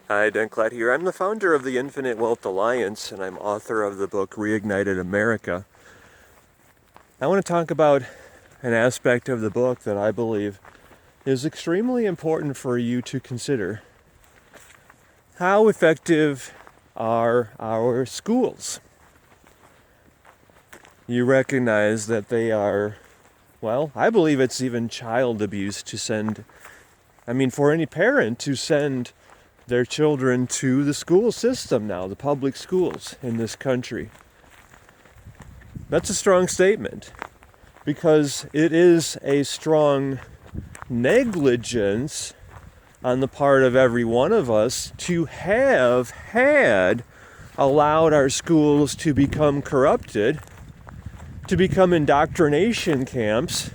Hi, Dan Klatt here. I'm the founder of the Infinite Wealth Alliance, and I'm author of the book Reignited America. I want to talk about an aspect of the book that I believe is extremely important for you to consider. How effective are our schools? You recognize that they are, well, I believe it's even child abuse to for any parent to send their children to the school system now, the public schools in this country. That's a strong statement because it is a strong negligence on the part of every one of us to have had allowed our schools to become corrupted, to become indoctrination camps,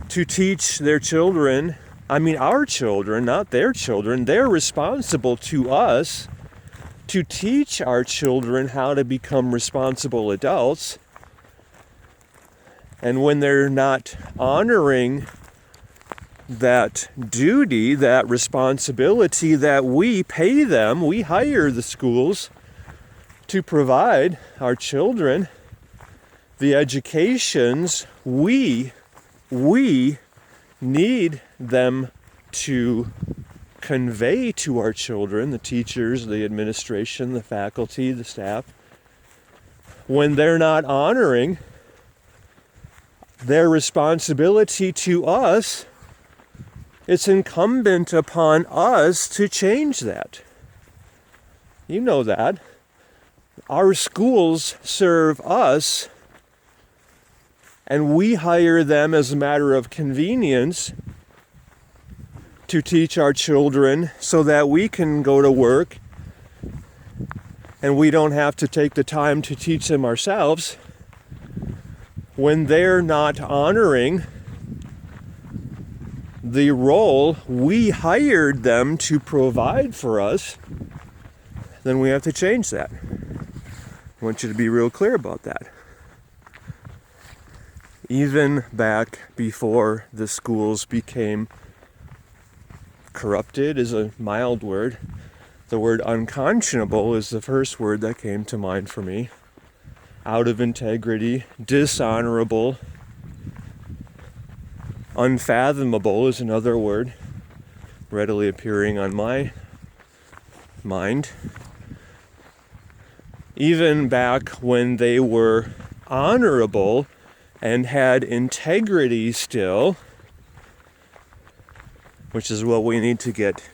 to teach their children, our children, not their children, they're responsible to us to teach our children how to become responsible adults. And when they're not honoring that duty, that responsibility that we pay them, we hire the schools to provide our children the educations we need them to convey to our children, the teachers, the administration, the faculty, the staff. When they're not honoring their responsibility to us, it's incumbent upon us to change that. You know that. Our schools serve us, and we hire them as a matter of convenience to teach our children so that we can go to work and we don't have to take the time to teach them ourselves. When they're not honoring the role we hired them to provide for us, then we have to change that. I want you to be real clear about that. Even back before the schools became corrupted is a mild word. The word unconscionable is the first word that came to mind for me. Out of integrity, dishonorable, unfathomable is another word readily appearing on my mind. Even back when they were honorable and had integrity still, which is what we need to get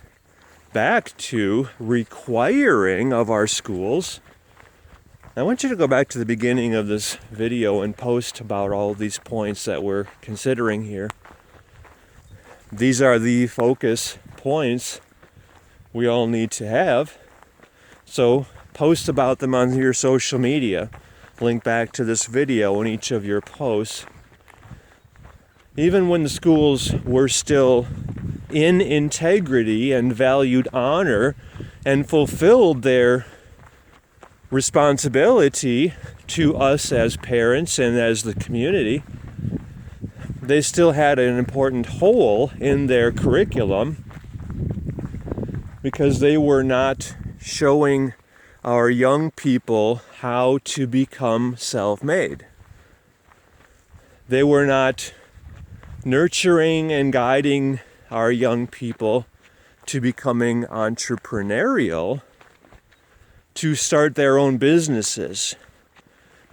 back to requiring of our schools. I want you to go back to the beginning of this video and post about all of these points that we're considering here. These are the focus points we all need to have. So post about them on your social media. Link back to this video in each of your posts. Even when the schools were still in integrity and valued honor and fulfilled their responsibility to us as parents and as the community, they still had an important hole in their curriculum because they were not showing our young people how to become self-made. They were not nurturing and guiding our young people to becoming entrepreneurial, to start their own businesses,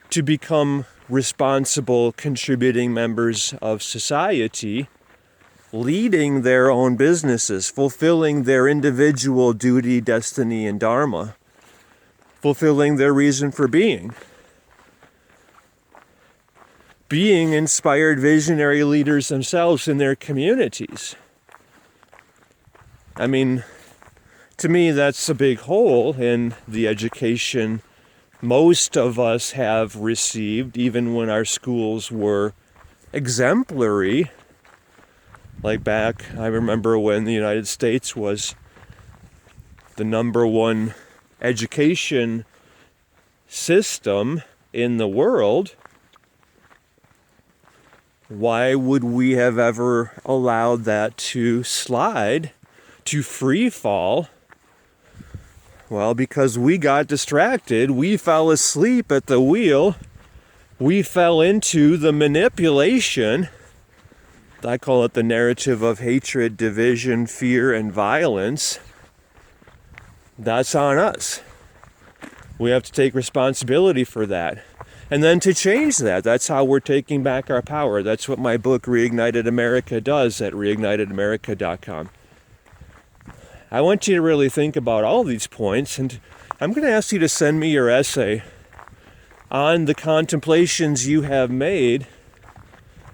to become responsible, contributing members of society, leading their own businesses, fulfilling their individual duty, destiny, and dharma, fulfilling their reason for being inspired visionary leaders themselves in their communities. To me, that's a big hole in the education most of us have received, even when our schools were exemplary. Like back, I remember when the United States was the number one education system in the world. Why would we have ever allowed that to slide to free fall? Well, because we got distracted, we fell asleep at the wheel, we fell into the manipulation. I call it the narrative of hatred, division, fear, and violence. That's on us. We have to take responsibility for that. And then to change that, that's how we're taking back our power. That's what my book, Reignited America, does at reignitedamerica.com. I want you to really think about all these points, and I'm going to ask you to send me your essay on the contemplations you have made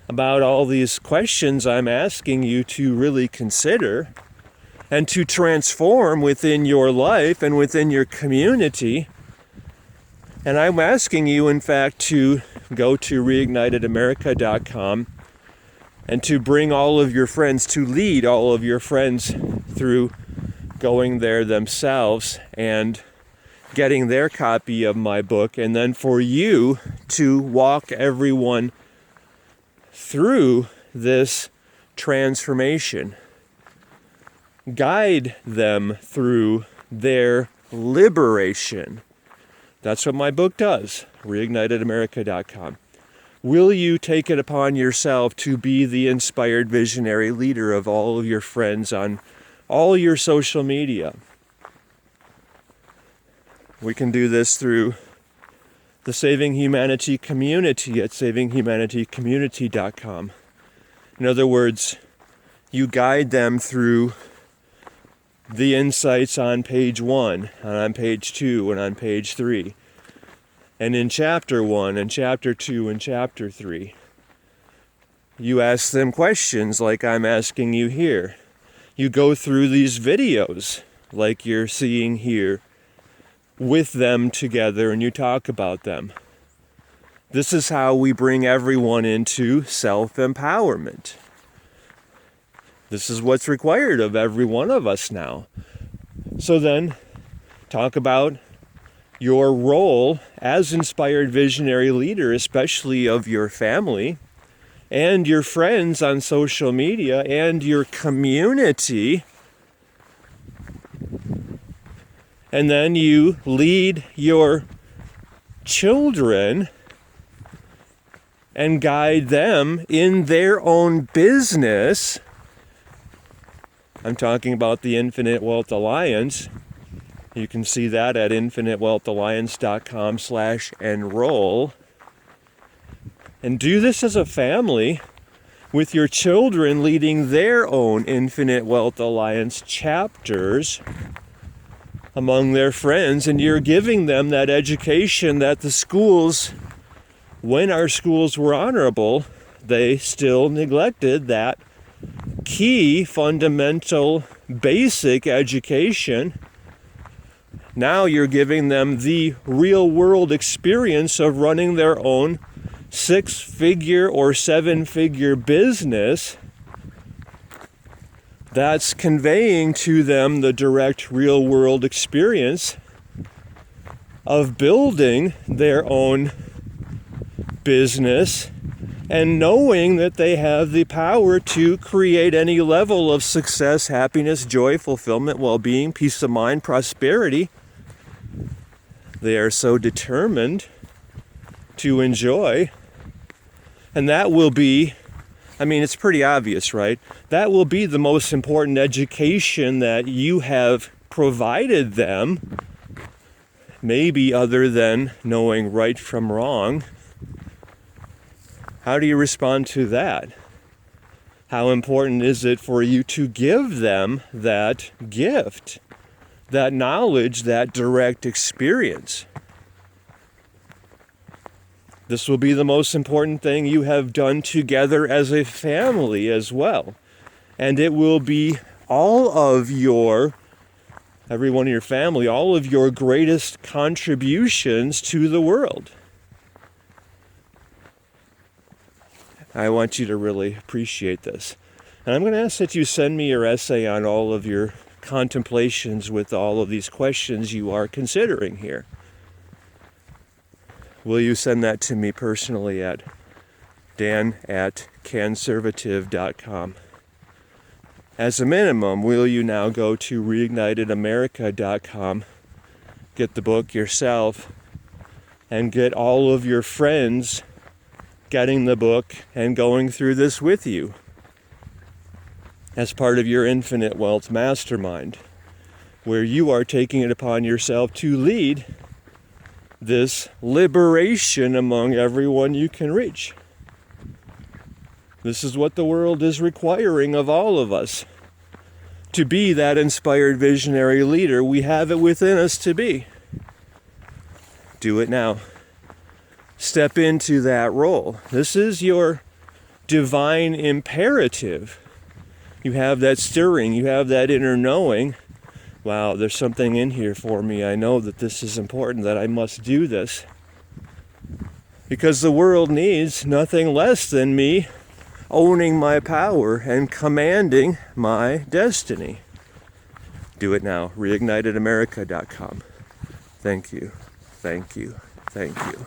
about all these questions I'm asking you to really consider and to transform within your life and within your community. And I'm asking you, in fact, to go to reignitedamerica.com and to bring all of your friends, to lead all of your friends through going there themselves and getting their copy of my book, and then for you to walk everyone through this transformation. Guide them through their liberation. That's what my book does, reignitedamerica.com. Will you take it upon yourself to be the inspired visionary leader of all of your friends on all your social media? We can do this through the Saving Humanity community at savinghumanitycommunity.com. In other words, you guide them through the insights on page 1, and on page 2, and on page 3. And in chapter 1, and chapter 2, and chapter 3. You ask them questions like I'm asking you here. You go through these videos like you're seeing here with them together, and you talk about them. This is how we bring everyone into self-empowerment. This is what's required of every one of us now. So then, talk about your role as inspired visionary leader, especially of your family and your friends on social media and your community. And then you lead your children and guide them in their own business. I'm talking about the Infinite Wealth Alliance. You can see that at infinitewealthalliance.com/enroll. And do this as a family with your children leading their own Infinite Wealth Alliance chapters among their friends, and you're giving them that education that the schools, when our schools were honorable, they still neglected that key, fundamental, basic education. Now you're giving them the real world experience of running their own 6-figure or 7-figure business. That's conveying to them the direct real world experience of building their own business and knowing that they have the power to create any level of success, happiness, joy, fulfillment, well-being, peace of mind, prosperity they are so determined to enjoy. And that will be, it's pretty obvious, right? That will be the most important education that you have provided them, maybe other than knowing right from wrong. How do you respond to that? How important is it for you to give them that gift, that knowledge, that direct experience? This will be the most important thing you have done together as a family as well. And it will be every one of your family, all of your greatest contributions to the world. I want you to really appreciate this. And I'm going to ask that you send me your essay on all of your contemplations with all of these questions you are considering here. Will you send that to me personally at dan@canservative.com? As a minimum, will you now go to reignitedamerica.com, get the book yourself, and get all of your friends getting the book and going through this with you as part of your Infinite Wealth Mastermind, where you are taking it upon yourself to lead this liberation among everyone you can reach. This is what the world is requiring of all of us. To be that inspired visionary leader we have it within us to be. Do it now. Step into that role. This is your divine imperative. You have that stirring, you have that inner knowing. Wow, there's something in here for me. I know that this is important, that I must do this. Because the world needs nothing less than me owning my power and commanding my destiny. Do it now. reignitedamerica.com. Thank you. Thank you. Thank you.